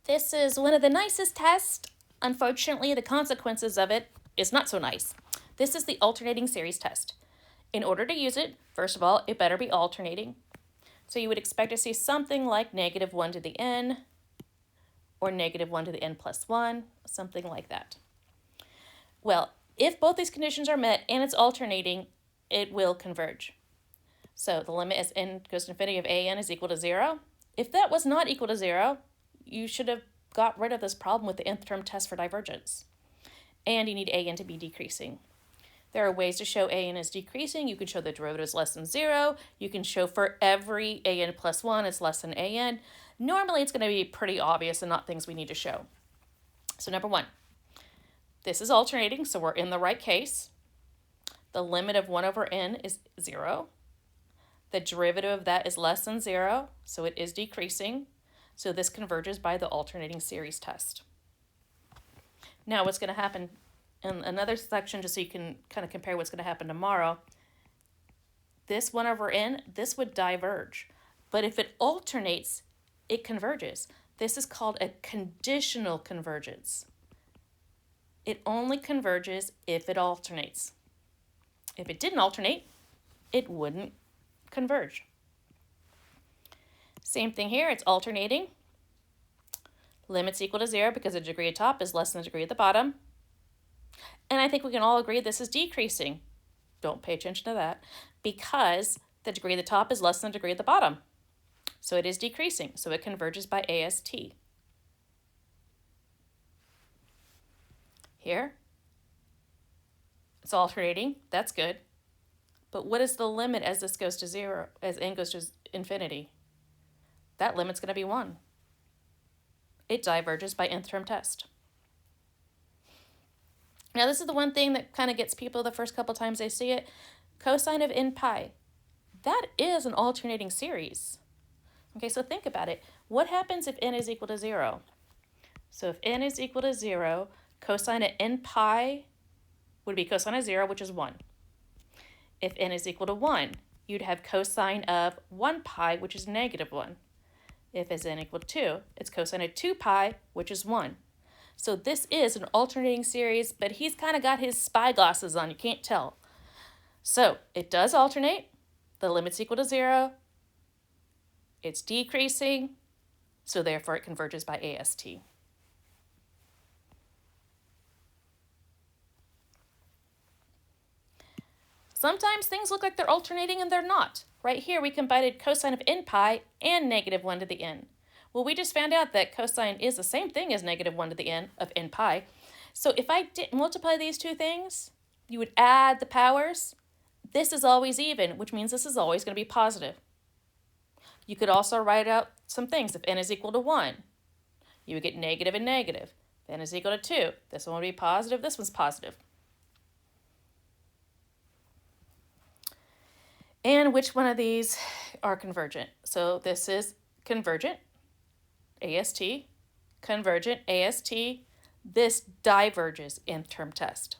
This is one of the nicest tests. Unfortunately, the consequences of it is not so nice. This is the alternating series test. In order to use it, first of all, it better be alternating. So you would expect to see something like negative 1 to the n, or negative 1 to the n plus 1, something like that. Well, if both these conditions are met and it's alternating, it will converge. So the limit as n goes to infinity of an is equal to 0. If that was not equal to 0, you should have got rid of this problem with the nth term test for divergence. And you need an to be decreasing. There are ways to show an is decreasing. You can show the derivative is less than 0. You can show for every an plus 1 is less than an. Normally it's going to be pretty obvious and not things we need to show. So number 1, this is alternating, so we're in the right case. The limit of 1 over n is 0. The derivative of that is less than 0, so it is decreasing. So this converges by the alternating series test. Now what's going to happen in another section, just so you can kind of compare what's going to happen tomorrow, this 1 over n, this would diverge. But if it alternates, it converges. This is called a conditional convergence. It only converges if it alternates. If it didn't alternate, it wouldn't converge. Same thing here, it's alternating. Limit's equal to 0 because the degree at top is less than the degree at the bottom. And I think we can all agree this is decreasing. Don't pay attention to that, because the degree at the top is less than the degree at the bottom. So it is decreasing, so it converges by AST. Here, it's alternating, that's good. But what is the limit as this goes to 0, as n goes to infinity? That limit's going to be 1. It diverges by nth term test. Now this is the one thing that kind of gets people the first couple times they see it. Cosine of n pi. That is an alternating series. Okay, so think about it. What happens if n is equal to 0? So if n is equal to 0, cosine of n pi would be cosine of 0, which is 1. If n is equal to 1, you'd have cosine of 1 pi, which is negative 1. If it's n equal to 2, it's cosine of 2 pi, which is 1. So this is an alternating series, but he's kind of got his spy glasses on. You can't tell. So it does alternate. The limit's equal to 0. It's decreasing, so therefore it converges by AST. Sometimes things look like they're alternating and they're not. Right here we combined cosine of n pi and negative 1 to the n. Well, we just found out that cosine is the same thing as negative 1 to the n of n pi. So if I multiply these two things, you would add the powers. This is always even, which means this is always going to be positive. You could also write out some things. If n is equal to 1, you would get negative and negative. If n is equal to 2, this one would be positive, this one's positive. And which one of these are convergent? So this is convergent, AST, convergent, AST. This diverges nth term test.